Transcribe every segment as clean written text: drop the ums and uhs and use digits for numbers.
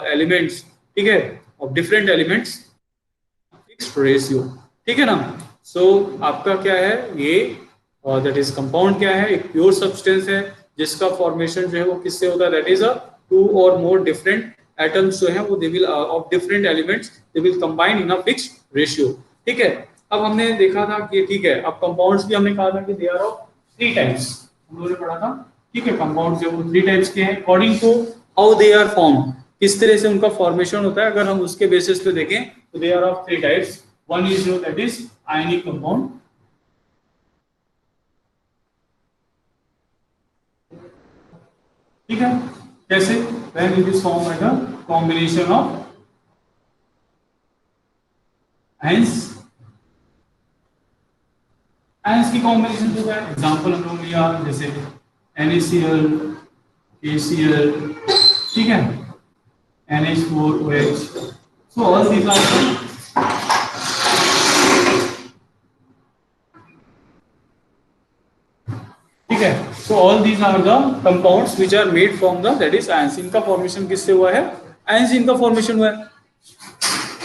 Elements, ठीक है, of different elements fixed ratio, ठीक है ना। सो आपका क्या है ये दैट इज कंपाउंड क्या है, एक प्योर सब्सटेंस है जिसका फॉर्मेशन जो है वो किससे होता है, that is a to or more different atoms जो है वो they will of different elements they will combine in a fixed ratio, ठीक है। अब हमने देखा था कि ठीक है, अब कंपाउंड्स भी हमने कहा था कि they are of three types, हम लोगों ने पढ़ा था, ठीक है। कंपाउंड्स जो वो थ्री टाइप्स के हैं according to how they are form, किस तरह से उनका फॉर्मेशन होता है, अगर हम उसके बेसिस पे देखें तो they are of three types. One is जो दैट इज आयनिक कंपाउंड, ठीक है, कैसे, when it is form by the combination of ions, ions की कॉम्बिनेशन जो है, एग्जांपल हम लोग लिया जैसे NaCl, KCl, ठीक है, NH4OH, so all these are ठीक है, so all these are the compounds which are made from the that is ions, इनका फॉर्मेशन किससे हुआ है, ions इनका फॉर्मेशन हुआ है,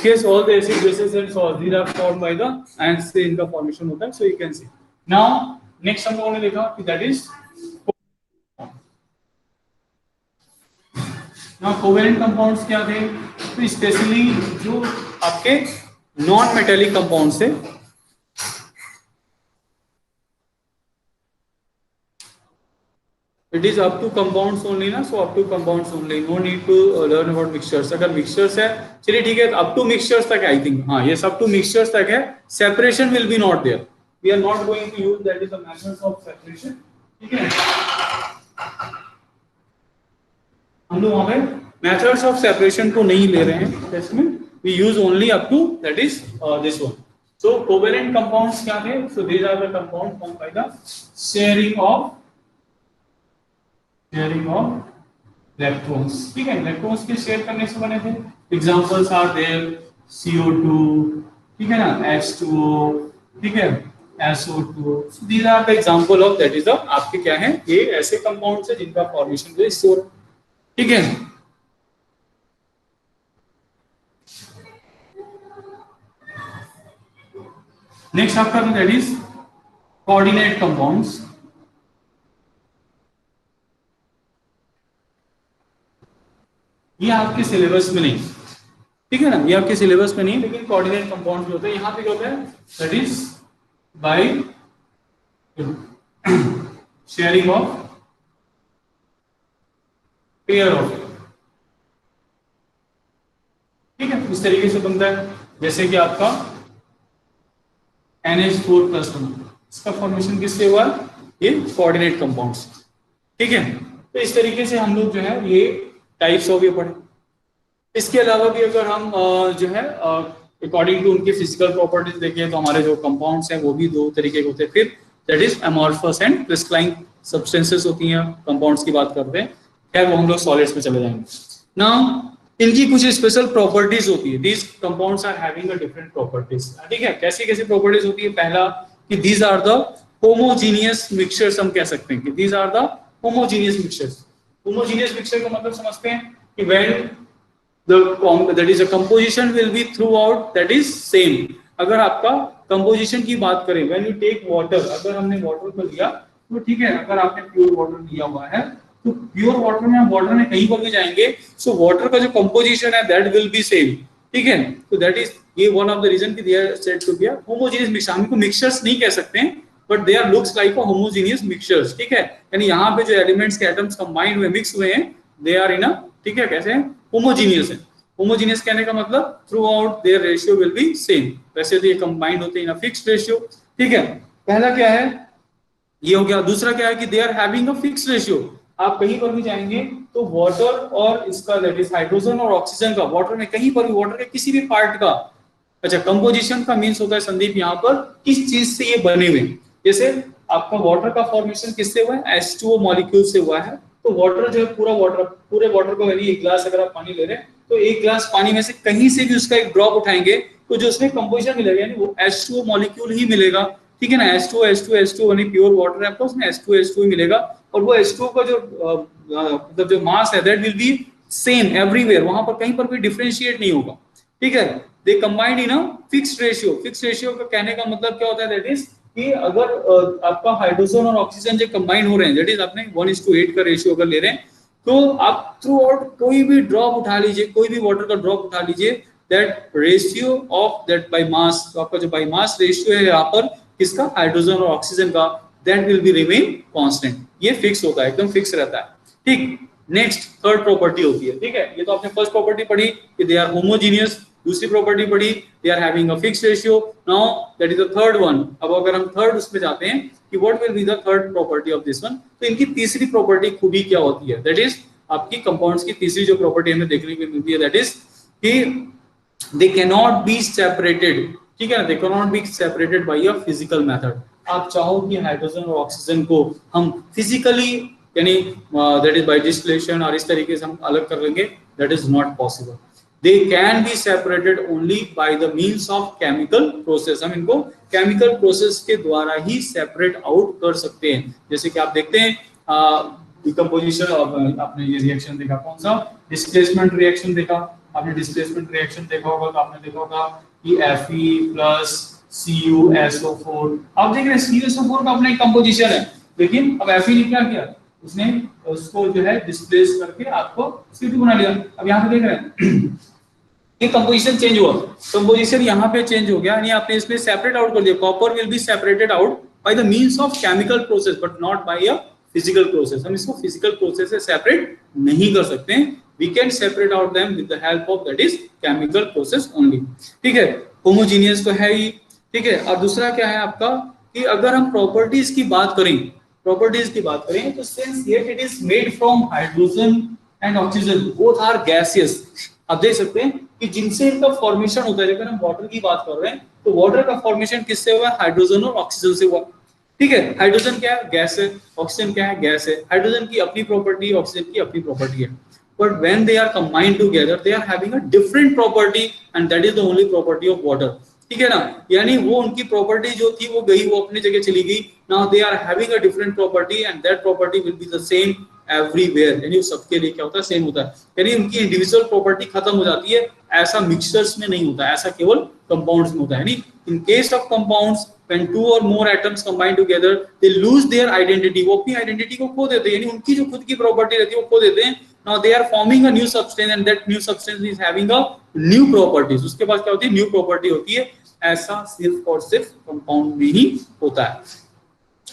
yes, all the acid bases and salts these are formed by the ions से इनका फॉर्मेशन होता है, so you can see now next हम लोगों ने देखा कि that is now covalent compounds क्या थे, तो स्पेशली जो आपके नॉन मेटेलिक कंपाउंड्स थे, it is up to compounds only ना, so up to compounds only, no need to learn about mixtures, अगर mixtures है चलिए ठीक है, up to mixtures तक I think, हाँ ये up to mixtures तक है, separation will be not there, we are not going to use that is the methods of separation, ठीक है, हम लोग वहाँ पे methods of separation को नहीं ले रहे हैं इसमें, we use only up to that is this one, so covalent compounds क्या थे, so these are the compounds formed by the sharing of electrons, ठीक है, इलेक्ट्रॉन्स के शेयर करने से बने थे, एग्जांपल्स आर देयर CO2, ठीक है ना, H2O, ठीक है, SO2, these are the example of that is the आपके क्या है, ये ऐसे कंपाउंड्स है जिनका फॉर्मेशन जो है इससे हो रहा है, ठीक है। नेक्स्ट आपका दैट इज कोऑर्डिनेट कंपाउंड्स, ये आपके सिलेबस में नहीं, ठीक है ना, ये आपके सिलेबस में नहीं, लेकिन कोऑर्डिनेट कंपाउंड जो होता है यहाँ पे क्या होता है, that is by sharing of pair of, ठीक है, इस तरीके से बनता है, जैसे कि आपका NH4+1, इसका फॉर्मेशन किससे हुआ, ये कोऑर्डिनेट कंपाउंड्स, ठीक है। तो इस तरीके से हम लोग जो है ये टाइप्स ऑफ ये पढ़े, इसके अलावा भी अगर हम जो है अकॉर्डिंग टू उनके फिजिकल प्रॉपर्टीज देखें तो हमारे जो कंपाउंड्स हैं वो भी दो तरीके के होते हैं, फिर that is amorphous and crystalline substances होती हैं, कंपाउंड्स की बात करते हैं, खैर वो हम लोग सॉलिड्स में चले जाएंगे। नाउ इनकी कुछ स्पेशल प्रॉपर्टीज होती है, these compounds are having a different properties, ठीक है, कैसी कैसी प्रॉपर्टीज होती है, पहला कि these are the homogeneous mixtures, हम कह सकते हैं कि these are the homogeneous mixtures, homogeneous mixture का मतलब समझते हैं कि when that is a composition will be throughout that is same, अगर आपका कंपोजिशन की बात करें when you take water, अगर हमने वाटर को लिया तो ठीक है, अगर आपने प्योर वाटर लिया हुआ है तो प्योर वाटर में, वाटर में कहीं पर भी जाएंगे, सो वाटर का जो कंपोजिशन है दैट विल बी सेम, ठीक है, तो दैट इज ये वन ऑफ द रीजन कि they are said to be a homogeneous mixture, हम इनको मिक्सचर्स नहीं कह सकते हैं but they are looks like a homogeneous mixtures, ठीक है, यानी यहाँ पे जो एलिमेंट्स के एटम्स कंबाइन हुए, मिक्स हुए हैं, दे आर इन अ, ठीक है, कैसे होमोजीनियस है, होमोजीनियस कहने का मतलब through out their ratio will be same, वैसे तो ये कंबाइंड होते हैं इन अ फिक्स्ड रेशियो, ठीक है, पहला क्या है ये हो गया। दूसरा क्या है कि they are having a fixed ratio, आप कहीं पर भी जाएंगे तो वाटर और इसका दैट इज हाइड्रोजन और ऑक्सीजन का, वाटर में कहीं पर भी, वाटर के किसी भी पार्ट का, अच्छा कंपोजिशन का मींस होता है संदीप यहाँ पर किस चीज से ये बने हुए, जैसे आपका वाटर का फॉर्मेशन किससे हुआ है, H2O मॉलिक्यूल से हुआ है, तो वाटर जो है पूरा वाटर, पूरे वाटर को यानी एक ग्लास अगर आप पानी ले रहे हैं तो एक ग्लास पानी में से कहीं से भी उसका एक ड्रॉप उठाएंगे तो जो उसमें कंपोजिशन मिलेगा यानी वो H2O मॉलिक्यूल ही मिलेगा, ठीक है ना, H2O यानी प्योर वाटर है आपका, उसमें H2O ही मिलेगा, और वो H2O का जो मतलब जो मास है that will B same everywhere, वहां पर कहीं पर भी डिफरेंशिएट नहीं होगा, ठीक है। They combined in a fixed ratio. Fixed ratio का कहने का मतलब क्या होता है, दैट इज कि अगर आपका हाइड्रोजन और ऑक्सीजन जो कंबाइन हो रहे हैं, दैट इज आपने 1:8 का रेशियो अगर ले रहे हैं, तो आप थ्रू आउट कोई भी ड्रॉप उठा लीजिए, कोई भी वाटर का ड्रॉप उठा लीजिए, that ratio of that by mass, तो आपका जो बाय मास रेशियो है यहाँ पर किसका, हाइड्रोजन और ऑक्सीजन का, that will be remain constant. ये फिक्स होता है, एकदम फिक्स रहता है, ठीक। नेक्स्ट थर्ड प्रॉपर्टी होती है, ठीक है। ये तो आपने फर्स्ट प्रॉपर्टी पढ़ी कि दे आर होमोजीनियस, दूसरी प्रॉपर्टी पढ़ी they are having a fixed ratio. Now that is the third one. अब अगर हम थर्ड उसमें जाते हैं कि what will be the third property of this one, तो इनकी तीसरी प्रॉपर्टी खूबी क्या होती है, दैट इज आपकी कंपाउंड्स की तीसरी जो प्रॉपर्टी हमें देखने को मिलती है, दैट इज कि they can not be separated, ठीक है ना, they can not be separated by a physical method. आप चाहो कि हाइड्रोजन और ऑक्सीजन को हम फिजिकली यानी दैट इज बाय डिस्टिलेशन और इस तरीके से हम अलग कर लेंगे, that is not possible. They can be separated only by the means of chemical process. हम इनको केमिकल प्रोसेस के द्वारा ही सेपरेट आउट कर सकते हैं। जैसे कि आप देखते हैं डिकम्पोजिशन, आपने ये रिएक्शन देखा कौन सा, डिस्प्लेसमेंट रिएक्शन देखा, आपने डिस्प्लेसमेंट रिएक्शन देखा होगा, तो आपने देखा होगा कि Fe प्लस CuSO4, आप देख रहे हैं CuSO4 का अपना एक कंपोजिशन है, लेकिन अब Fe ने क्या किया, उसने उसको जो है डिस्प्लेस करके आपको C2 बना लिया। अब यहाँ पे देख रहे हैं ये कंपोजिशन चेंज हुआ, कंपोजिशन यहाँ पे चेंज हो गया, यानी आपने इसमें सेपरेट आउट कर दिया। Copper will be separated out by the means of chemical process but not by a physical process. हम इसको फिजिकल प्रोसेस से सेपरेट नहीं कर सकते हैं, we can separate out them with the help of that is chemical process only, ठीक है। Homogeneous तो है ही, ठीक है। और दूसरा क्या है आपका कि अगर हम प्रॉपर्टीज की बात करें, प्रॉपर्टीज की बात करें तो since yet it is made from hydrogen and oxygen, both are gaseous, आप देख सकते हैं कि जिनसे इनका फॉर्मेशन होता है। अगर हम वाटर की बात कर रहे हैं तो वाटर का फॉर्मेशन किससे हुआ, हाइड्रोजन और ऑक्सीजन से हुआ, ठीक है। हाइड्रोजन क्या है, गैस है, ऑक्सीजन क्या है, गैस है। हाइड्रोजन की अपनी प्रॉपर्टी, ऑक्सीजन की अपनी प्रॉपर्टी है, but when they are combined together they are having a different property and that is the only property of water, ठीक है ना। यानी वो उनकी प्रॉपर्टी जो थी वो गई, वो अपनी जगह चली गई। Now they are having a different property and that property will be the same everywhere, यानी सबके लिए क्या होता है, सेम होता है, यानी उनकी इंडिविजुअल प्रॉपर्टी खत्म हो जाती है। ऐसा मिक्सचर्स में नहीं होता, ऐसा केवल कंपाउंड्स में होता है। यानी in case of compounds when two or more atoms combine together they lose their identity, वो अपनी आइडेंटिटी को खो देते हैं, यानी उनकी जो खुद की प्रॉपर्टी रहती है वो खो देते हैं। now they are forming a new substance and that new substance is having a new properties, उसके पास क्या होती है, न्यू प्रॉपर्टी होती है। ऐसा सिर्फ और सिर्फ कंपाउंड में ही होता है,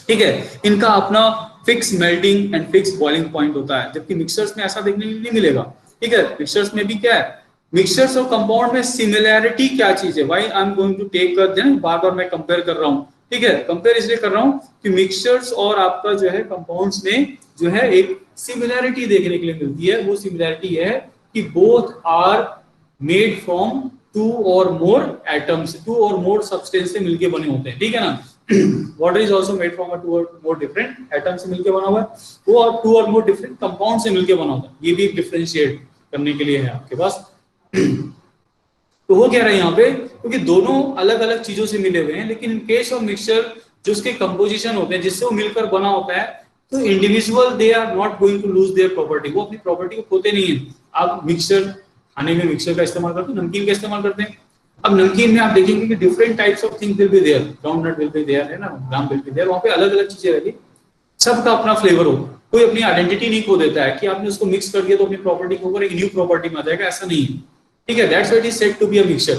ठीक है। इनका अपना fix melting and fix boiling point होता है, जबकि मिक्सचर्स में ऐसा देखने को नहीं मिलेगा, ठीक है। मिक्सचर्स में भी क्या है, मिक्सचर्स और कंपाउंड में सिमिलैरिटी क्या चीज है, why I am going to take बार बार मैं कंपेयर कर रहा हूं, ठीक है। कंपेयर इसलिए कर रहा हूं कि मिक्सचर्स और आपका जो है कंपाउंड्स में जो है एक सिमिलैरिटी देखने के लिए मिलती है। वो सिमिलैरिटी है कि both are made from two or more atoms, to or more substance से मिलके बने होते हैं, ठीक है ना। Water is also made from two or more different atom से मिलके बना हुआ है, वो और to or more different compound से मिलके बना होता है। ये भी डिफरेंशिएट करने के लिए है आपके पास। तो वो कह रहे हैं यहाँ पे क्योंकि दोनों अलग अलग चीजों से मिले हुए हैं, लेकिन इन केस ऑफ मिक्सचर जो उसके कंपोजिशन होते हैं जिससे वो मिलकर बना होता है, तो individual they are not going to lose their property, वो अपनी प्रॉपर्टी को खोते नहीं है। आप मिक्सचर खाने में मिक्सचर का इस्तेमाल करते हैं, नमकीन का इस्तेमाल करते हैं। अब नमकीन में आप देखेंगे कि different types of things will be there, groundnut will be there, है ना, ग्राम विल बी देयर, वहां पे अलग अलग चीजें रहती, सबका अपना फ्लेवर हो, कोई अपनी आइडेंटिटी नहीं खो देता है कि आपने उसको मिक्स कर दिया तो अपनी प्रॉपर्टी खोकर एक न्यू प्रॉपर्टी में आ जाएगा, ऐसा नहीं है, ठीक है। That's why it is said to be a mixture.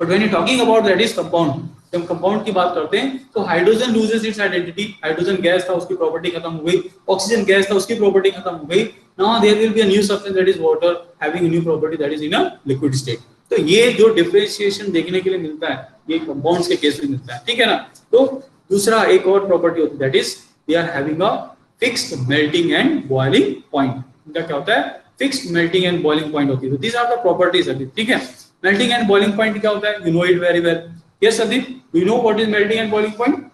But when you talking about that is compound, जब हम कंपाउंड की बात करते हैं तो hydrogen loses its identity, hydrogen gas था उसकी प्रॉपर्टी खत्म हो गई, ऑक्सीजन गैस था उसकी प्रॉपर्टी खत्म हो गई। Now there will be a new substance that is water having a new property that is in a liquid state. तो ये जो डिफरेंशिएशन देखने के लिए मिलता है ये कंपाउंड्स के केस में मिलता है, ठीक है ना। तो दूसरा एक और प्रॉपर्टी होती है that is they are having a fixed melting and boiling point. इनका क्या होता है, fixed melting and boiling point होती है। दीस आर द प्रॉपर्टीज अभी, ठीक है। मेल्टिंग एंड बॉइलिंग पॉइंट क्या होता है, you know it very well. Yes Sandeep, you know what is melting and boiling point,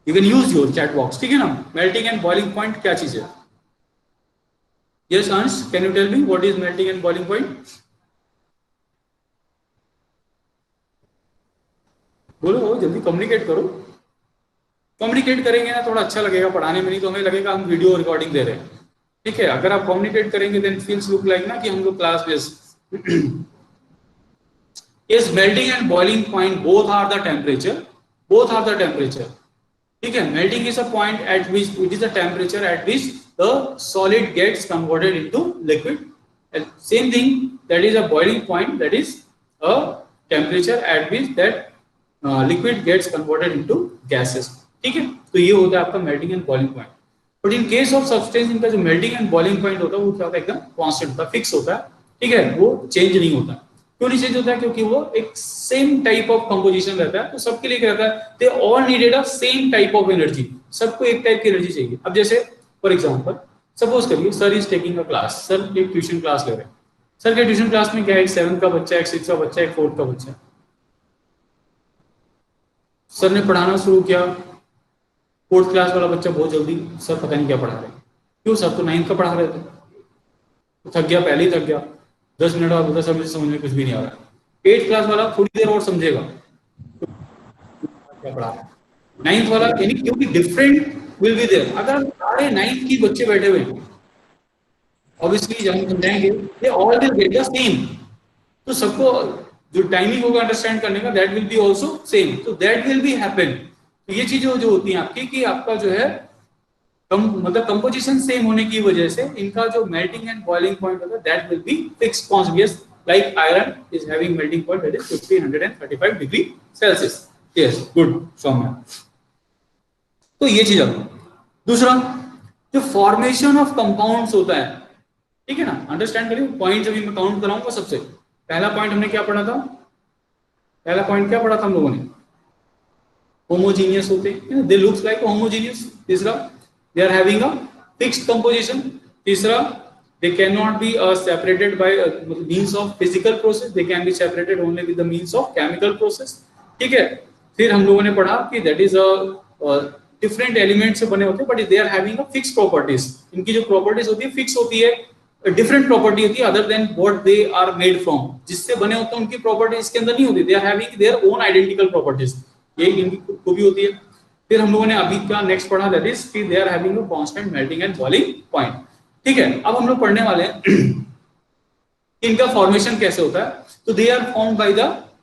you can use your chat box, ठीक है ना। मेल्टिंग एंड बॉइलिंग पॉइंट क्या चीज है? Yes Ansh, can you tell me what is melting and boiling point? बोलो जल्दी, communicate करो। Communicate करेंगे ना थोड़ा अच्छा लगेगा पढ़ाने में, नहीं तो हमें लगेगा हम वीडियो रिकॉर्डिंग दे रहे हैं। ठीक है, अगर आप कम्युनिकेट करेंगे देन फील्स लुक लाइक ना कि हम लोग क्लास में is melting and boiling point both are the temperature. ठीक है, melting is a point at which it is a temperature at which the solid gets converted into liquid, and same thing that is a boiling point, that is a temperature at which that liquid gets converted into gases. ठीक है, तो ये होता है आपका melting and boiling point. But in case of substance इनका जो melting and boiling point होता है वो क्या होता है, एकदम कांस्टेंट होता है, फिक्स होता है। ठीक है, वो चेंज नहीं होता। क्यों नहीं चेंज होता है? क्योंकि वो एक सेम टाइप ऑफ कंपोजिशन रहता है, तो सबके लिए क्या रहता है, they all needed a same type of energy, सबको एक टाइप की एनर्जी चाहिए। अब जैसे फॉर एग्जांपल सपोज करिए sir is taking a class, sir एक ट्यूशन क्लास ले रहे हैं। सर के ट्यूशन क्लास में क्या है, एक 7th का बच्चा, एक 6th का बच्चा, एक 4th का बच्चा। सर ने पढ़ाना शुरू किया, 4th क्लास वाला बच्चा बहुत जल्दी, सर पता नहीं क्या पढ़ा रहे, क्यों सर तो 9th का पढ़ा रहे थे, तो थक गया, पहले ही थक गया, 10 मिनट बाद बोलता सर मुझे समझ में कुछ भी नहीं आ रहा। 8th क्लास वाला थोड़ी देर और समझेगा क्या पढ़ा रहा है। 9th वाला यानी क्योंकि डिफरेंट विल बी देयर। अगर सारे 9th की बच्चे बैठे हुए हैं ऑब्वियसली जब हम समझाएंगे they all will get the same, तो सबको जो टाइमिंग होगा अंडरस्टैंड करने का that will be also same, तो दैट विल बी हैपन। तो ये चीजें जो होती हैं आपकी कि आपका जो है मतलब कंपोजिशन सेम होने की वजह से इनका जो मेल्टिंग एंड बॉइलिंग पॉइंट होता है that will be fixed constant, like iron is having melting point that is 1535 degree Celsius. Yes, good Saumya. तो ये चीज आपको। दूसरा जो फॉर्मेशन ऑफ कंपाउंड्स होता है, ठीक है ना, अंडरस्टैंड करिए पॉइंट अभी मैं काउंट कराऊंगा। सबसे पहला पॉइंट हमने क्या पढ़ा था, पहला पॉइंट क्या पढ़ा था हम लोगों ने, होमोजीनियस होते हैं, दे लुक्स लाइक होमोजीनियस। तीसरा they are having a fixed composition। तीसरा they cannot be separated by means of physical process, they can be separated only with the means of chemical process। ठीक है, फिर हम लोगों ने पढ़ा कि that is a different element से बने होते हैं but they are having a fixed properties, इनकी जो properties होती है फिक्स होती है, डिफरेंट प्रॉपर्टी होती है other than what they are made from, जिससे बने होते हैं उनकी प्रॉपर्टी इसके अंदर नहीं होती, they are having their own identical properties, ये इनकी खूबी होती है। फिर हम लोगों ने अभी का नेक्स्ट पढ़ा दैट इज कि they are having a constant melting and boiling point. ठीक है, अब हम लोग पढ़ने वाले हैं इनका फॉर्मेशन कैसे होता है। तो they are formed by the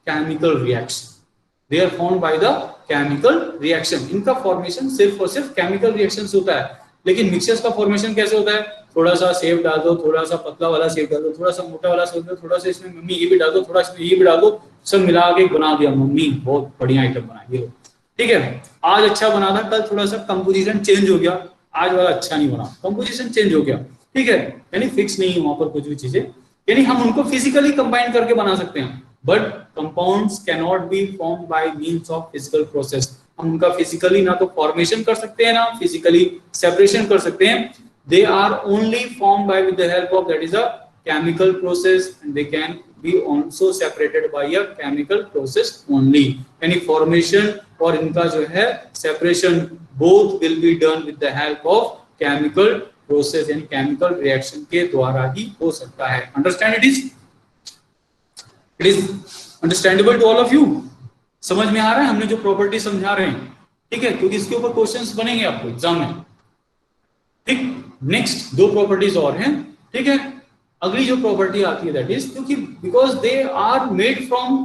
chemical reaction, they are formed by the chemical reaction. इनका फॉर्मेशन सिर्फ और सिर्फ केमिकल रिएक्शन से होता है। लेकिन मिक्सचर्स का फॉर्मेशन कैसे होता है, थोड़ा सा सेव डाल दो, थोड़ा सा पतला वाला सेव डाल दो, थोड़ा सा मोटा वाला सेव डाल दो, थोड़ा सा इसमें मम्मी ये भी डाल दो, थोड़ा इसमें ये भी डाल दो, सब मिला के बना दिया मम्मी, बहुत बढ़िया आइटम बनाई। ठीक है, आज अच्छा बना था, कल थोड़ा सा कंपोजिशन चेंज हो गया, आज वाला अच्छा नहीं बना, कंपोजिशन चेंज हो गया। ठीक है, यानी फिक्स नहीं है वहां पर कुछ भी चीजें, यानी हम उनको फिजिकली कंबाइन करके बना सकते हैं but compounds can not be form by means of physical process. हम उनका फिजिकली ना तो फॉर्मेशन कर सकते हैं ना फिजिकली सेपरेशन कर सकते हैं, they are only formed by with the help of that is a chemical process and they can be also separated by a chemical process only। यानी formation और इनका जो है separation both will be done with the help of chemical process, यानी chemical reaction के द्वारा ही हो सकता है। Understand it is understandable to all of you? समझ में आ रहा है हमने जो प्रॉपर्टी समझा रहे हैं? ठीक है, क्योंकि इसके ऊपर क्वेश्चंस बनेंगे आपको एग्जाम में। ठीक, नेक्स्ट दो प्रॉपर्टीज और हैं। ठीक है, अगली जो प्रॉपर्टी आती है दैट इज क्योंकि because they are made from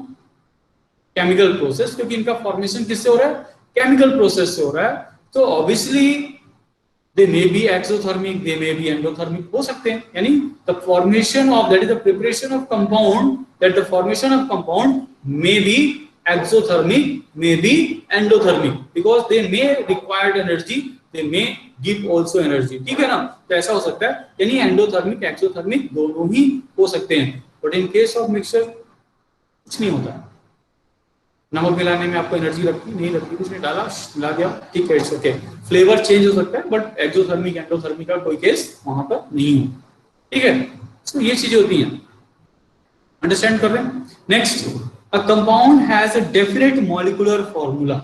chemical process, क्योंकि इनका फॉर्मेशन किससे हो रहा है, केमिकल प्रोसेस से हो रहा है, तो obviously they may be exothermic, they may be endothermic हो सकते हैं। यानी the formation of that is the preparation of compound, that the formation of compound may be exothermic, may be endothermic because they may required energy, they may give also energy। ठीक है ना, तो ऐसा हो सकता है, यानी एंडोथर्मिक एक्सोथर्मिक दोनों ही हो सकते हैं। But in case of mixture कुछ नहीं होता, नमक मिलाने में आपको एनर्जी लगती नहीं लगती, कुछ नहीं डाला मिला दिया, ठीक है, इट्स ओके। फ्लेवर चेंज हो सकता है बट एक्सोथर्मिक एंडोथर्मिक का कोई केस वहां पर नहीं है। ठीक है, तो ये चीजें होती हैं, अंडरस्टैंड कर रहे हैं। Next, a compound has a definite molecular formula,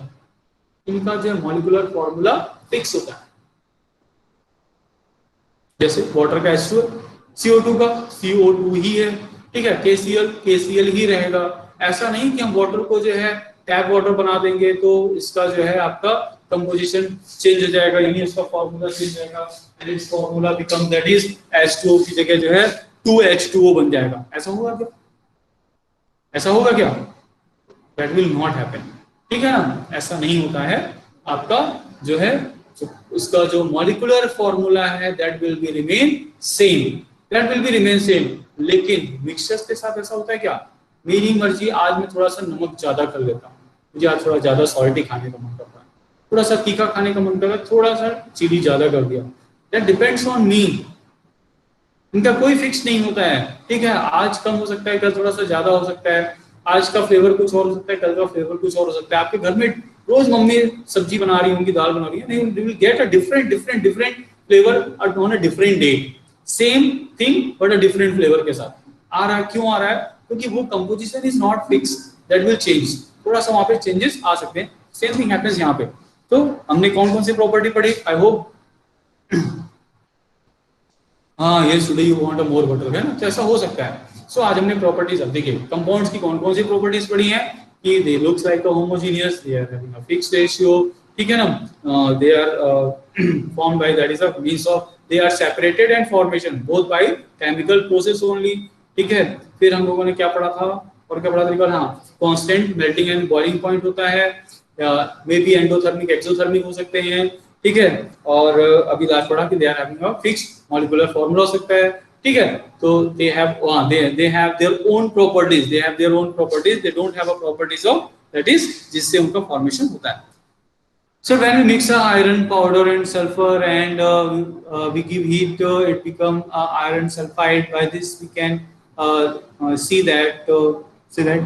इनका जो मॉलिक्यूलर फॉर्मूला फिक्स होता है। जैसे वाटर का H2 CO2 का CO2 ही है, ठीक है, KCl ही रहेगा। ऐसा नहीं कि हम वाटर को जो है टैप वाटर बना देंगे तो इसका जो है आपका कंपोजिशन चेंज हो जाएगा, यानी उसका फॉर्मूला चेंज हो जाएगा, and it's formula become that is H2O की जगह जो है 2H2O बन जाएगा। ऐसा होगा क्या? ऐसा होगा क्या? दैट विल नॉट हैपन, ठीक है ना, ऐसा नहीं होता है। आपका जो है उसका जो मॉलिक्यूलर फॉर्मूला है that will be remain same, that will be remain same. लेकिन मिक्सचर्स के साथ ऐसा होता है क्या? मेरी मर्जी, आज मैं थोड़ा सा नमक ज्यादा कर लेता हूँ, मुझे आज थोड़ा ज्यादा सॉल्टी खाने का मन करता है, थोड़ा सा तीखा खाने का मन करता है, थोड़ा सा चिली ज्यादा कर दिया, दैट डिपेंड्स ऑन मी। इनका कोई फिक्स नहीं होता है, ठीक है, आज कम हो सकता है, कल थोड़ा सा ज्यादा हो सकता है, आज का फ्लेवर कुछ और हो सकता है, कल का फ्लेवर कुछ और हो सकता है। आपके घर में रोज मम्मी सब्जी बना रही होंगी, दाल बना रही है, नहीं, you will get a different flavor on a different day, same thing but a different flavor के साथ आ रहा है। क्यों आ रहा है? क्योंकि वो composition is not fix, that will change, थोड़ा सा वहां पे चेंजेस आ सकते हैं। सेम थिंग हैपेंस यहाँ पे। तो हमने कौन कौन सी प्रॉपर्टी पढ़ी? आई होप हाँ, ये today you want a more butter, है ना, तो ऐसा हो सकता है। सो आज हमने प्रॉपर्टीज, अब देखिए कंपाउंड्स की कौन कौन सी प्रॉपर्टीज पढ़ी हैं कि they looks like a homogeneous, they are having a fixed ratio, ठीक है ना, they are formed by that is a means of they are separated and formation both by chemical process only, ठीक है। फिर हम लोगों ने क्या पढ़ा था और क्या पढ़ा था? हाँ, constant melting and boiling point होता है, मे बी एंडोथर्मिक एक्सोथर्मिक हो सकते हैं, ठीक है। और अभी लास्ट पढ़ा कि they are having a fixed molecular formula हो सकता है, ठीक है। तो they have their own properties, they have their own properties, they don't have a properties of that is जिससे उनका फॉर्मेशन होता है। So when we mix a iron powder and sulfur and we give heat, it become iron sulfide. By this we can see that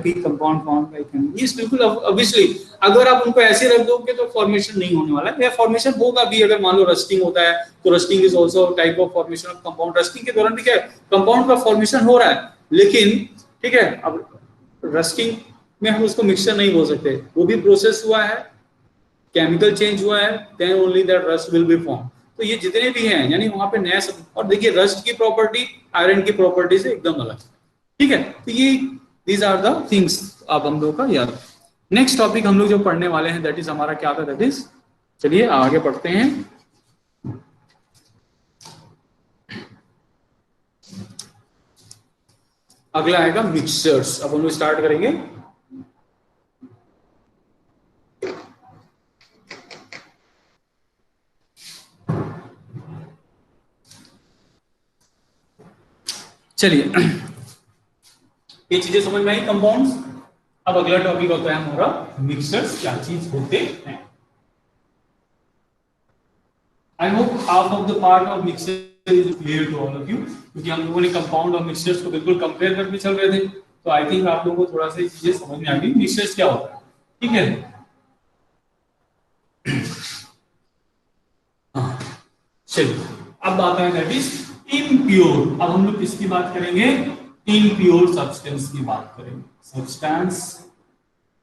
p compound formed by chemical. Yes, बिल्कुल obviously अगर आप उनको ऐसे रख दोगे तो फॉर्मेशन नहीं होने वाला है, या फॉर्मेशन होगा भी। अगर मान लो रस्टिंग होता है तो rusting is also type of formation of compound. Rusting के दौरान भी क्या है, कंपाउंड का फॉर्मेशन हो रहा है, लेकिन ठीक है, अब रस्टिंग में हम उसको मिक्सचर नहीं बोल सकते, वो भी प्रोसेस हुआ है, केमिकल चेंज हुआ है, then only that rust will be form. तो ये जितने भी हैं, यानी वहां पे नया सब, और देखिए रस्ट की प्रॉपर्टी आयरन की प्रॉपर्टी से एकदम अलग, ठीक है। तो ये दीज आर द थिंग्स अब हम लोग का याद। नेक्स्ट टॉपिक हम लोग जो पढ़ने वाले हैं दैट इज हमारा क्या था, दैट इज, चलिए आगे पढ़ते हैं। अगला आएगा मिक्सचर्स। अब हम लोग स्टार्ट करेंगे। चलिए ये चीजें समझ में आई, कंपाउंड्स। अब अगला टॉपिक होता है हमारा मिक्सचर्स क्या चीज होते हैं। I hope half of the part of mixture is clear to all of you, क्योंकि हम लोगों ने कंपाउंड और मिक्सचर्स को बिल्कुल कंपेयर करके चल रहे थे, तो आई थिंक आप लोगों को थोड़ा सा चीजें समझ में आ गई मिक्सचर्स क्या होता है, ठीक है। हाँ, चलिए अब बात है दैट इज इम्प्योर। अब हम लोग किसकी बात करेंगे? इम्प्योर सब्सटेंस की बात करेंगे। सब्सटेंस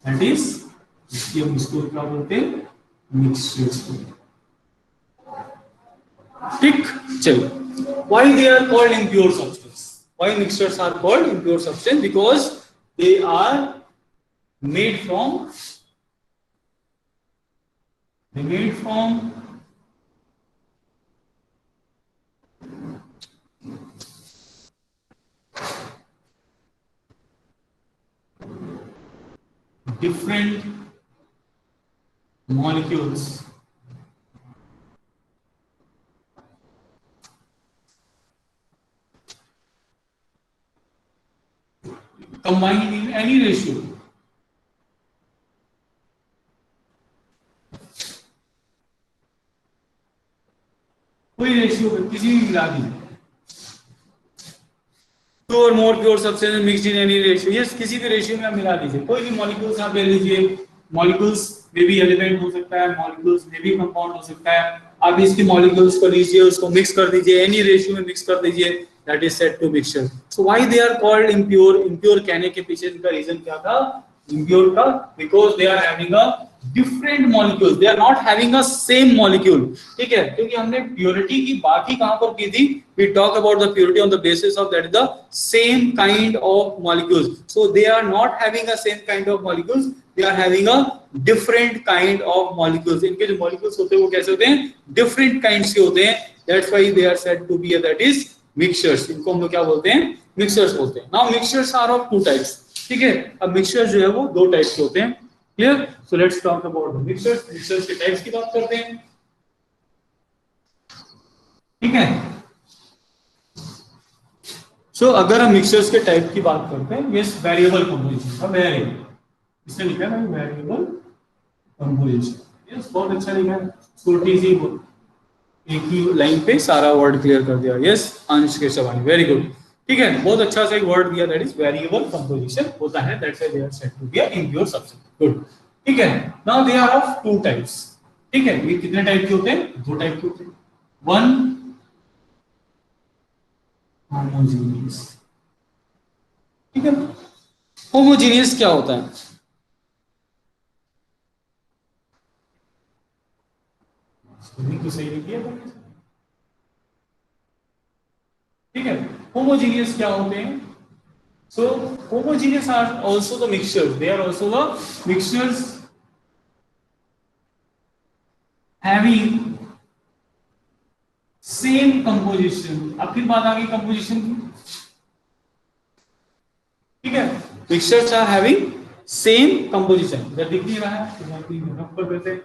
दैट इज, इसकी हम इसको क्या बोलते हैं? मिक्सचर्स। ठीक, चलिए। Why they are called impure substance? Why mixtures are called impure substance? Because they are made from different molecules combined in any ratio. कोई रेशियो किसी भी मिला दी, to or more pure substance mixed in any ratio, yes किसी भी ratio में आप मिला दीजिए। कोई भी मॉलिक्यूल्स आप ले लीजिए, मॉलिक्यूल्स में भी एलिमेंट हो सकता है, मॉलिक्यूल्स में भी कंपाउंड हो सकता है। आप इसकी मॉलिक्यूल्स को लीजिए, उसको मिक्स कर दीजिए, एनी रेशियो में मिक्स कर दीजिए, that is said to mixture. So why they are called impure? Impure कहने के पीछे इनका रीजन क्या था इम्प्योर का? Because they are having a different molecules, they are not having a same molecule, ठीक है, क्योंकि हमने प्योरिटी की बात ही कहां पर की थी, we talk about the purity on the basis of that is the same kind of molecules, so they are not having a same kind of molecules, they are having a different kind of molecules, इनके जो molecules होते हैं वो कैसे होते हैं, different kinds के होते हैं, that's why they are said to be that is mixtures, इनको हम लोग क्या बोलते हैं, मिक्सचर्स बोलते हैं। Now mixtures are of two types, ठीक है, अब मिक्सचर जो है वो दो टाइप के होते हैं, clear, so let's talk about mixtures, mixtures के टाइप्स की बात करते हैं, ठीक है। सो अगर हम मिक्सचर्स के टाइप की बात करते हैं, यस वेरिएबल कंपोजिशन, वेरिएबल इससे लिखा है वेरिएबल कंपोजिशन, यस बहुत अच्छा लिखा है, छोटी सी एक ही लाइन पे सारा वर्ड क्लियर कर दिया, यस अंश के सवानी, वेरी गुड, ठीक है, बहुत अच्छा सा एक वर्ड दिया, दैट इज वेरिएबल कंपोजिशन होता है, that's why they are said to be a impure substance, good, ठीक है। Now they are of two types, ठीक है, ये कितने टाइप के होते हैं, दो टाइप के होते हैं, वन होमोजेनियस, ठीक है, होमोजेनियस क्या होता है, तो सही लिखिए, ठीक है, होमोजेनियस क्या होते हैं, so homogeneous are also the mixtures, they are also the mixtures having same composition, अब फिर बात आ गई कंपोजिशन की, ठीक है, mixtures are having same composition, इधर दिख नहीं रहा है तो रफ कर देते हैं,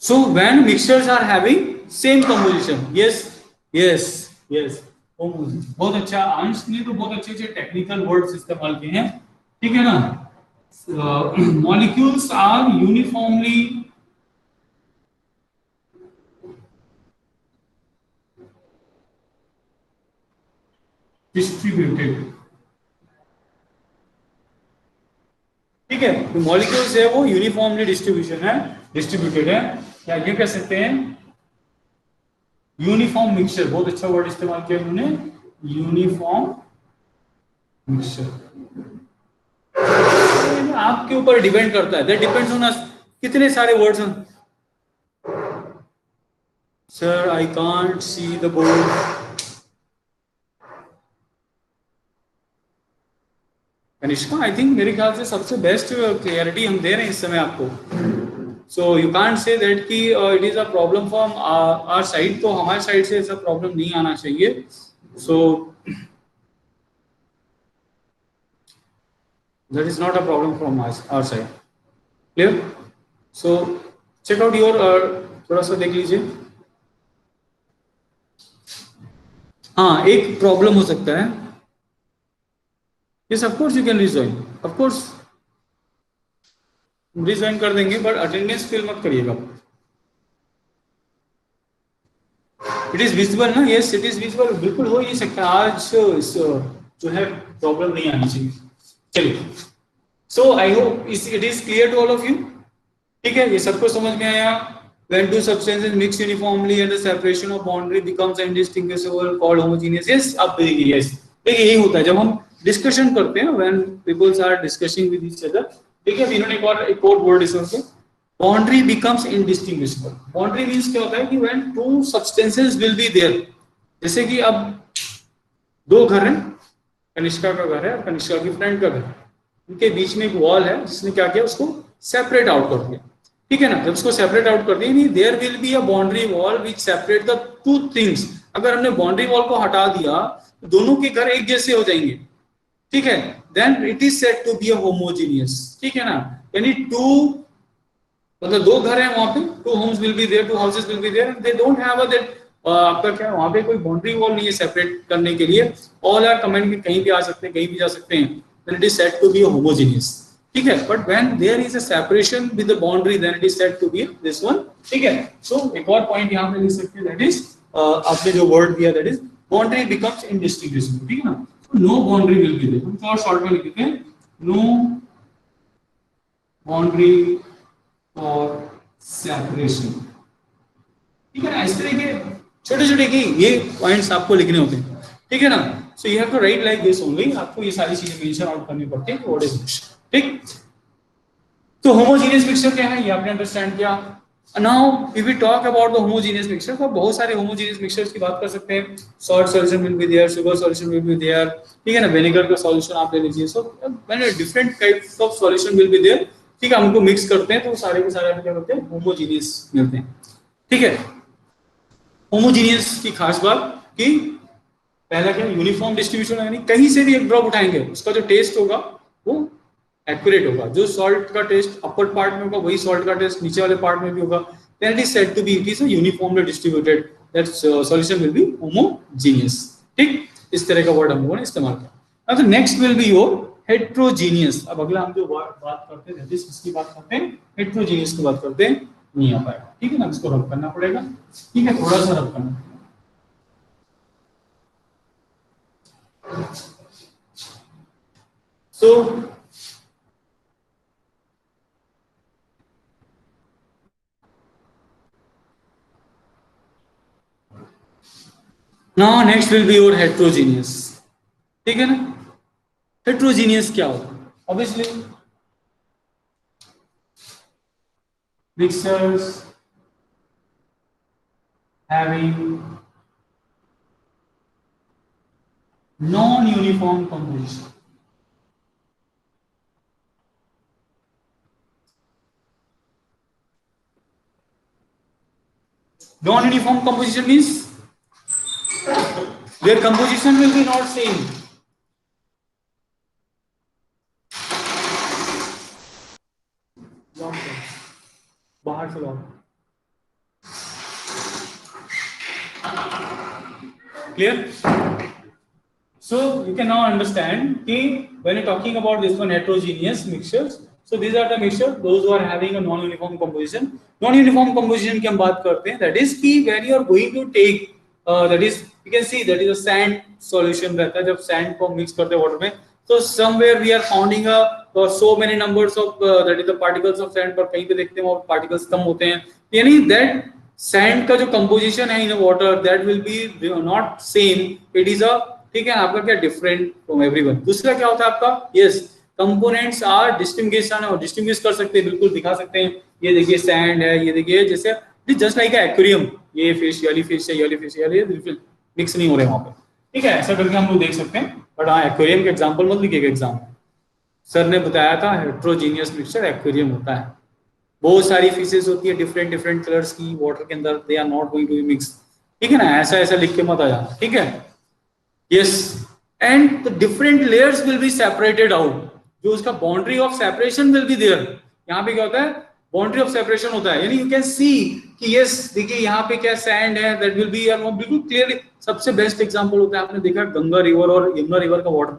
so when mixtures are having same composition, yes yes yes, बहुत अच्छा, अंश ने तो बहुत अच्छे अच्छे टेक्निकल वर्ड्स इस्तेमाल किए हैं, ठीक है ना, मॉलिक्यूल्स आर यूनिफॉर्मली डिस्ट्रीब्यूटेड, ठीक है, तो मॉलिक्यूल्स है वो यूनिफॉर्मली डिस्ट्रीब्यूशन है, डिस्ट्रीब्यूटेड है, क्या ये कह सकते हैं यूनिफॉर्म मिक्सचर, बहुत अच्छा वर्ड इस्तेमाल किया उन्होंने, यूनिफॉर्म मिक्सचर, आपके ऊपर डिपेंड करता है, दैट डिपेंड्स ऑन अस, कितने सारे वर्ड्स हैं, sir I can't see the board, Kanishka I think मेरे ख्याल से सबसे बेस्ट क्लियरिटी हम दे रहे हैं इस समय आपको, so you can't say that कि it is a problem from our side, तो हमारे साइड से ऐसा प्रॉब्लम नहीं आना चाहिए, so that is not a problem from our side, clear, so check out your, थोड़ा सा देख लीजिए, हाँ एक प्रॉब्लम हो सकता है, yes of course you can rejoin, of course rejoin कर देंगे, बट अटेंडेंस फिल मत करिएगा, इट इज विजिबल ना, यस इट इज विजिबल, बिल्कुल हो ही सकता है, आज जो है प्रॉब्लम नहीं आनी चाहिए, चलिए, so I hope it is clear to all of you, ठीक है, ये सबको समझ में आया, when two substances mix uniformly and the separation of boundary becomes indistinguishable called homogeneous, yes अब देखिए, yes देखिए यही होता है जब हम डिस्कशन करते हैं, when people are discussing with each other, देखिए अब इन्होंने एक और वर्ड इसमें, boundary becomes indistinguishable, boundary means क्या होता है कि when two substances will be there, जैसे कि अब दो घर हैं, कनिष्का का घर है और कनिष्का की फ्रेंड का घर, उनके बीच में एक वॉल है जिसने क्या किया, उसको सेपरेट आउट कर दिया, ठीक है ना, जब उसको सेपरेट आउट कर दिया, there will be a boundary wall which separate the two things, अगर हमने बाउंड्री वॉल को हटा दिया तो दोनों के घर एक जैसे हो जाएंगे, ठीक है, then it is said to be a homogeneous, ठीक है ना, यानी टू मतलब दो घर हैं वहां पे, two homes will be there, two houses will be there, they don't have a that, आपका क्या वहां पे कोई बाउंड्री वॉल नहीं है सेपरेट करने के लिए, ऑल आर कमेंट में कहीं भी आ सकते हैं, कहीं भी जा सकते हैं, then it is said to be a homogeneous, ठीक है, but when there is a separation with the boundary then it is said to be this one, ठीक है, सो एक और पॉइंट यहां पे लिख सकते हैं, दैट इज आपने जो वर्ड दिया, that is boundary becomes indistinguishable, ठीक है ना, no boundary will be there, हम थोड़ा शॉर्ट में लिखते हैं, नो बाउंड्री और सेपरेशन, ठीक है ना, इस तरह के छोटे छोटे की ये पॉइंट्स आपको लिखने होते हैं, ठीक है ना, so you have to write like this only, आपको ये सारी चीजें मेंशन आउट करनी पड़ती है व्हाट इज मिक्सचर, ठीक। तो होमोजीनियस मिक्सचर क्या है ये आपने अंडरस्टैंड किया। Now if we talk about the homogeneous mixture, तो बहुत सारे होमोजीनियस मिक्सचर्स की बात कर सकते हैं। Salt solution will be there, sugar solution will be there, ठीक है ना, विनेगर का सॉल्यूशन आप ले लीजिए। सो मैंने different types of solution will be there, ठीक है, हम उनको मिक्स करते हैं तो सारे के सारे क्या होते हैं, होमोजीनियस मिलते हैं, ठीक है। होमोजीनियस की खास बात कि पहला क्या, यूनिफॉर्म डिस्ट्रीब्यूशन, यानी कहीं से भी एक ड्रॉप उठाएंगे उसका जो टेस्ट होगा वो एक्यूरेट होगा। जो सॉल्ट का टेस्ट अपर पार्ट में होगा वही सॉल्ट का टेस्ट नीचे वाले पार्ट में भी होगा। Then it is said to be it is uniformly distributed, that solution will be homogeneous, ठीक। इस तरह का वर्ड हम लोगों ने इस्तेमाल किया। अब next will be your heterogeneous. अब अगला हम जो बात करते हैं किसकी बात करते हैं, हेट्रोजीनियस की बात करते हैं, नहीं आ पाएगा, ठीक है ना, इसको रब करना पड़ेगा, ठीक है, थोड़ा सा रब करना। So now next will be your heterogeneous, ठीक है ना। हेट्रोजीनियस क्या होता है, obviously mixtures having non-uniform composition. Non-uniform composition means their composition will be not same. बाहर से clear? So you can now understand कि when you're talking about this one heterogeneous mixtures, so these are the mixtures those who are having a non-uniform composition. Non-uniform composition की हम बात करते हैं, that is कि when you are going to take that is you can see that is a sand solution रहता है, जब sand को mix करते हैं water में, so somewhere we are finding a so many numbers of that is the particles of sand, पर कहीं पे देखते हैं वो particles कम होते हैं, यानी that sand का जो composition है in a water that will be not same, it is a, ठीक है, आपका क्या डिफरेंट फ्रॉम एवरीवन। दूसरा क्या होता है आपका, यस, कंपोनेंट्स आर डिस्टिंग्विशन, और डिस्टिंग्विश कर सकते हैं, बिल्कुल दिखा सकते हैं, ये देखिए सैंड है, ये देखिए जैसे जस्ट लाइक एक्वेरियम, ये फिश वाली फिश है, ये वाली फिश है, ये मिक्स नहीं हो रहे वहां पे, ठीक है, ऐसा करके हम लोग देख सकते हैं। बट हाँ, एक्वेरियम के एग्जाम्पल मत लिखिएगा एग्जाम में, सर ने बताया था हेट्रोजीनियस मिक्सचर एक्वेरियम होता है, बहुत सारी फिशेस होती है डिफरेंट डिफरेंट कलर्स की वाटर के अंदर, they are not going to be mix, ठीक है ना, ऐसा ऐसा लिख के मत आ जाना, ठीक है। yes, and the different layers will be separated out, जो उसका boundary of separation will be there. यहाँ पे क्या होता है, बाउंड्री ऑफ सेपरेशन होता है, यानी यू कैन सी कि यस देखिए यहाँ पे क्या सैंड है, दैट विल बी बिल्कुल क्लियरली। सबसे बेस्ट एग्जांपल होता है, आपने देखा गंगा रिवर और यमुना रिवर का water,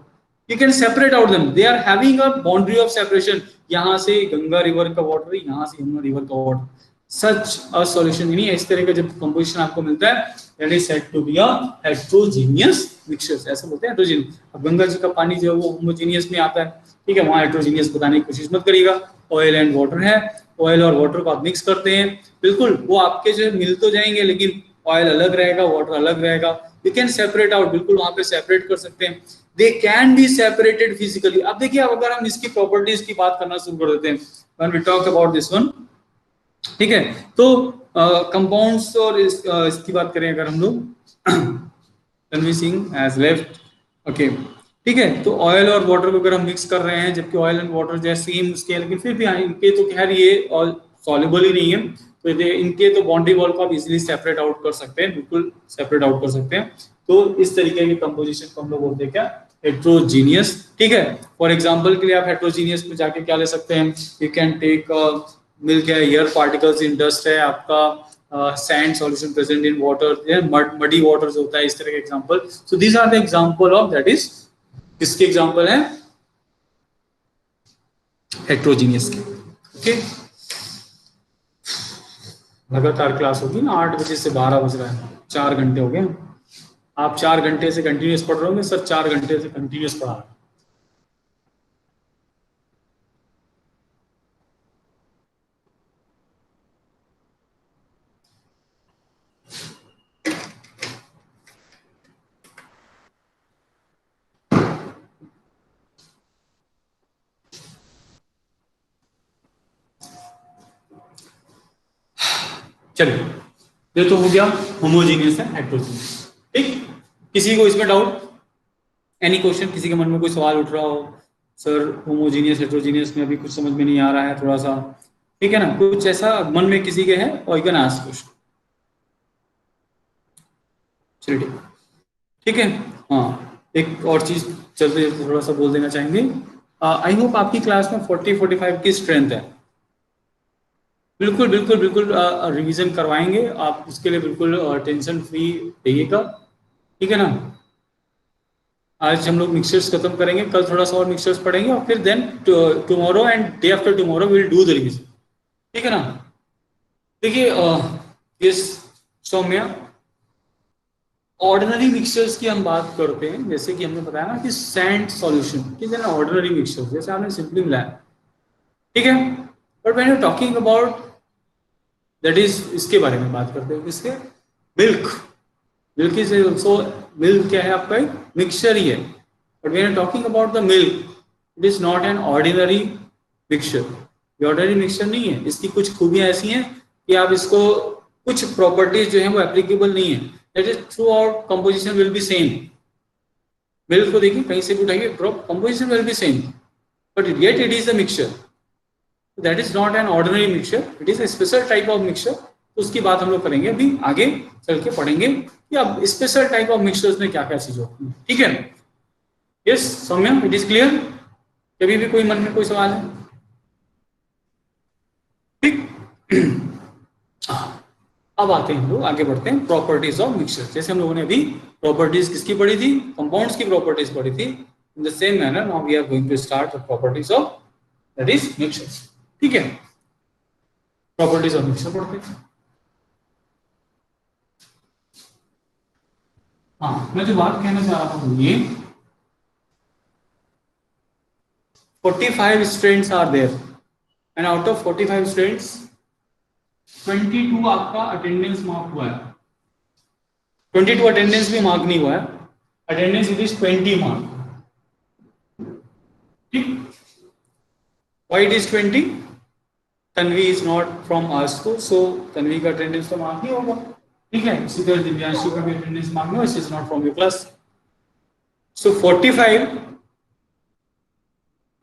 you can separate out them, they are having a boundary of separation, यहाँ से गंगा रिवर का वाटर, यहाँ से यमुना रिवर का वाटर, सच अ सॉल्यूशन, यानी इस तरह का जब कंपोजिशन आपको मिलता है, that is said to be a heterogeneous mixtures, ऐसे बोलते हैं हेट्रोजीनियस। अब गंगा जी का पानी जो है वो होमोजीनियस में आता है, ठीक है, वहां हेट्रोजीनियस बताने की कोशिश मत करिएगा। ऑयल एंड वाटर है, ऑयल और वाटर को आप मिक्स करते हैं, बिल्कुल वो आपके जो मिल तो जाएंगे, लेकिन ऑयल अलग रहेगा, वाटर अलग रहेगा, यू कैन सेपरेट आउट, बिल्कुल वहां पे सेपरेट कर सकते हैं, they can be separated physically. अब देखिए, अगर हम इसकी प्रॉपर्टीज की बात करना शुरू कर देते हैं, when we talk about this one, ठीक है, तो कंपाउंड्स और इसकी बात करें अगर हम लोग, कन्विंसिंग एज लेफ्ट, ओके, ठीक है, तो ऑयल और वाटर को अगर हम मिक्स कर रहे हैं, जबकि ऑयल एंड वाटर जो है सेम उसके, लेकिन फिर भी इनके तो खैर ये सॉल्युबल ही नहीं है, तो इनके तो बाउंड्री वॉल को आप इजीली सेपरेट आउट कर सकते हैं, बिल्कुल सेपरेट आउट कर सकते हैं। तो इस तरीके की कंपोजिशन को हम लोग बोलते हैं क्या, हेट्रोजीनियस, ठीक है। फॉर एग्जांपल के लिए आप हेट्रोजीनियस में जाके क्या ले सकते हैं, यू कैन टेक मिल्क है, एयर पार्टिकल्स इन डस्ट है आपका, sand solution present in water, muddy water होता है, इस तरह के example. So these are the example of, that is किसके एग्जांपल है, हेट्रोजीनियस के, ओके। लगातार क्लास होगी ना, 8 बजे से 12 बज रहा है, 4 घंटे हो गए, आप 4 घंटे से कंटिन्यूस पढ़ रहे होंगे, सर 4 घंटे से कंटिन्यूस पढ़ा रहा है। चलिए, ये तो हो गया होमोजीनियस एंड हेट्रोजीनियस। ठीक, किसी को इसमें डाउट, एनी क्वेश्चन, किसी के मन में कोई सवाल उठ रहा हो, सर होमोजीनियस हेट्रोजीनियस में अभी कुछ समझ में नहीं आ रहा है थोड़ा सा, ठीक है ना, कुछ ऐसा मन में किसी के है, और यू कैन आस्क क्वेश्चन। चलिए ठीक है। हाँ, एक और चीज चलते थोड़ा सा बोल देना चाहेंगे। आई होप आपकी क्लास में 40-45 की स्ट्रेंथ है। बिल्कुल बिल्कुल बिल्कुल रिवीजन करवाएंगे, आप उसके लिए बिल्कुल टेंशन फ्री रहिएगा, ठीक है ना। आज हम लोग मिक्सचर्स खत्म करेंगे, कल थोड़ा सा और मिक्सचर्स पढ़ेंगे, और फिर then tomorrow and day after tomorrow will do the revision, ठीक है ना। देखिए यस सौम्या, ऑर्डिनरी मिक्सचर्स की हम बात करते हैं, जैसे कि हमने बताया ना कि सैंड सॉल्यूशन, ठीक है ना, ऑर्डिनरी मिक्सचर जैसे आपने सिंपली मिलाया, ठीक है। But when you talking about that is, इसके बारे में बात करते हैं, किसके, milk, milk is also, milk क्या है आपका, एक मिक्सचर ही है। But when you talking about the milk, it is not an ordinary mixture, ये ऑर्डिनरी मिक्सचर नहीं है। इसकी कुछ खूबियां ऐसी हैं कि आप इसको, कुछ प्रॉपर्टीज जो है वो एप्लीकेबल नहीं है, that is throughout composition will be same। Milk को देखिए, कहीं से भी उठाइए, composition will be same, but yet it is a mixture, that is not an ordinary mixture, it is a special type of mixture। तो उसकी बात हम लोग करेंगे, अभी आगे चल के पढ़ेंगे कि अब स्पेशल टाइप ऑफ मिक्सचर्स में क्या क्या चीजें होती हैं, ठीक है। Yes Saumya, it is clear, कभी भी कोई मन में कोई सवाल है, ठीक। अब आते हैं हम लोग, आगे बढ़ते हैं प्रॉपर्टीज ऑफ मिक्सचर। जैसे हम लोगों ने अभी प्रॉपर्टीज किसकी पढ़ी थी, कंपाउंड्स की प्रॉपर्टीज पढ़ी थी, in the same manner now we are going to start the properties of that is mixtures, ठीक है। प्रॉपर्टीज ऑफ मिक्सचर पढ़ते हैं। हाँ, मैं जो बात कहना चाह रहा हूँ, ये 45 strands are there, and out of 45 strands 22 आपका अटेंडेंस मार्क हुआ है, 22 अटेंडेंस भी मार्क नहीं हुआ है, अटेंडेंस इट इज 20 मार्क, ठीक। Why it is 20? Tanvi is not from our school, so Tanvi का अटेंडेंस तो मार्क नहीं होगा, ठीक है। इसी तरह दिव्यांशी का भी अटेंडेंस मार्क नहीं होगा, is not from your class, so 45।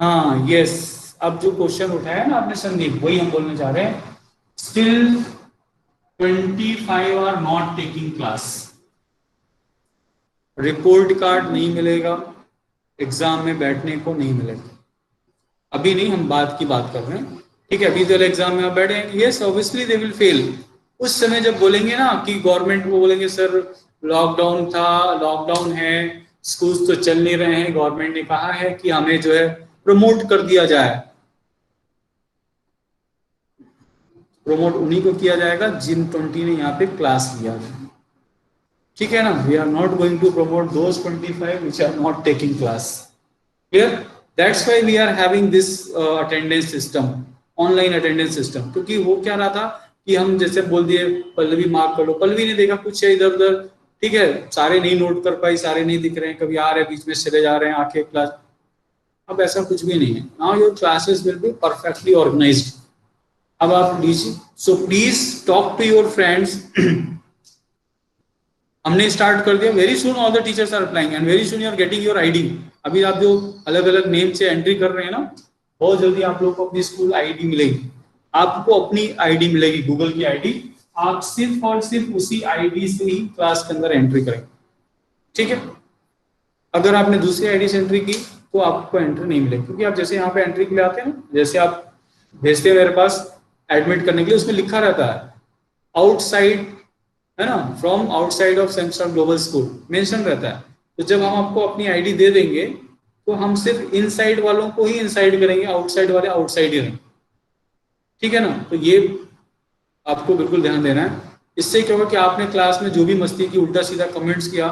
हाँ यस, अब जो क्वेश्चन उठाया ना आपने संदीप, वही हम बोलने जा रहे हैं। Still 25 are not taking class, report card नहीं मिलेगा, एग्जाम में बैठने को नहीं मिलेगा, अभी नहीं, हम बाद की बात कर रहे हैं, ठीक है। अभी तो एग्जाम में आप बैठे, yes obviously they will fail. उस समय जब बोलेंगे ना कि गवर्नमेंट को बोलेंगे सर लॉकडाउन था, लॉकडाउन है, स्कूल तो चल नहीं रहे हैं, गवर्नमेंट ने कहा है कि हमें जो है प्रमोट कर दिया जाए, प्रमोट उन्हीं को किया जाएगा जिन 20 ने यहाँ पे क्लास लिया है, ठीक है ना। We are not going to promote those 25 which are not taking class, clear? That's why we are having this attendance system, online attendance system. क्योंकि वो क्या रहा था कि हम जैसे बोल दिए पल्लवी मार्क कर लो, पल्लवी ने देखा कुछ है इधर उधर, ठीक है, सारे नहीं नोट कर पाई, सारे नहीं दिख रहे हैं, कभी आ रहे बीच में चले जा रहे हैं आके क्लास। अब ऐसा कुछ भी नहीं है, now your classes will be perfectly organised. अब आप लीजिए, so please talk to your friends. हमने स्टार्ट कर दिया, very soon all the teachers are applying and very soon you are getting your ID. अभी आप जो अलग अलग नेम से एंट्री कर रहे हैं ना, बहुत जल्दी आप लोग को अपनी स्कूल आईडी मिलेगी, आपको अपनी आईडी मिलेगी, गूगल की आईडी। आप सिर्फ और सिर्फ उसी आईडी से ही क्लास के अंदर एंट्री करेंगे, ठीक है। अगर आपने दूसरी आईडी से एंट्री की तो आपको एंट्री नहीं मिलेगी, क्योंकि आप जैसे यहाँ पे एंट्री के लिए आते हैं ना, जैसे आप भेजते हैं मेरे पास एडमिट करने के लिए, उसमें लिखा रहता है आउटसाइड, है ना, from outside of Samsung global school mention रहता है। तो जब हम आपको अपनी आईडी दे देंगे तो हम सिर्फ इनसाइड वालों को ही इनसाइड करेंगे, आउटसाइड वाले आउटसाइड ही रहेंगे, ठीक है ना। तो ये आपको बिल्कुल ध्यान देना है। इससे क्या होगा कि आपने क्लास में जो भी मस्ती की, उल्टा सीधा कमेंट्स किया,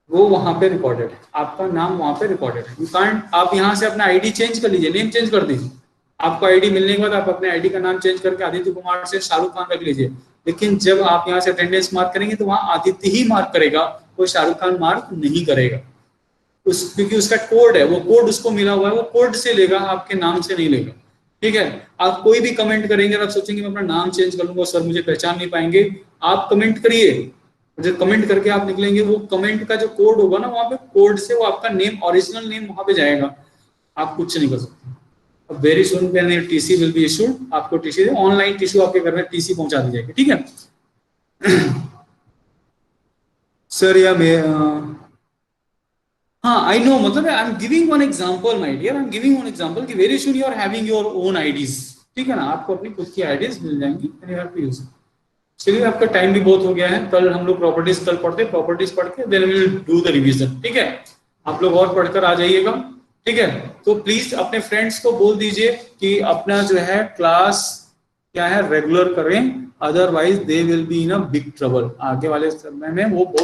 वो वहां पे रिकॉर्डेड है, आपका नाम वहां पे रिकॉर्डेड है। यू कांट, आप यहाँ से अपना आईडी चेंज कर लीजिए, नेम चेंज कर दीजिए, आपको आईडी मिलने के बाद आप अपने आईडी का नाम चेंज करके आदित्य कुमार से शाहरुख खान रख लीजिए, लेकिन जब आप यहाँ से अटेंडेंस मार्क करेंगे तो वहां आदित्य ही मार्क करेगा, वो शाहरुख खान मार्क नहीं करेगा, क्योंकि उसका कोड है, वो कोड उसको मिला हुआ है, वो कोड से लेगा, आपके नाम से नहीं लेगा। ठीक है। आप कोई भी कमेंट करेंगे और आप सोचेंगे मैं अपना नाम चेंज कर लूंगा सर मुझे पहचान नहीं पाएंगे, आप कमेंट करिए, जो कमेंट करके आप निकलेंगे वो कमेंट का जो कोड होगा ना वहां पे कोड से वो आपका नेम ओरिजिनल नेम वहां पे जाएगा, आप कुछ नहीं कर सकते। Very soon when TC will be issued, आपको टीसी ऑनलाइन टीसी आपके घर में टीसी पहुंचा दी जाएगी, ठीक है। सर या मैं हाँ आई नो, मतलब I am giving one example my dear, I am giving one example कि very soon you are having your own IDs, ठीक है ना, आपको अपनी खुद की आईडीज मिल जाएंगी and you have to use. चलिए आपका टाइम भी बहुत हो गया है, कल हम लोग प्रॉपर्टीज कल पढ़ते, प्रॉपर्टीज पढ़ के then we will do the revision, ठीक है। आप लोग और पढ़कर आ जाइएगा, ठीक है। तो प्लीज अपने फ्रेंड्स को बोल दीजिए कि अपना जो है क्लास क्या है रेगुलर करें, otherwise they will be in a big trouble, आगे वाले समय में वो बहुत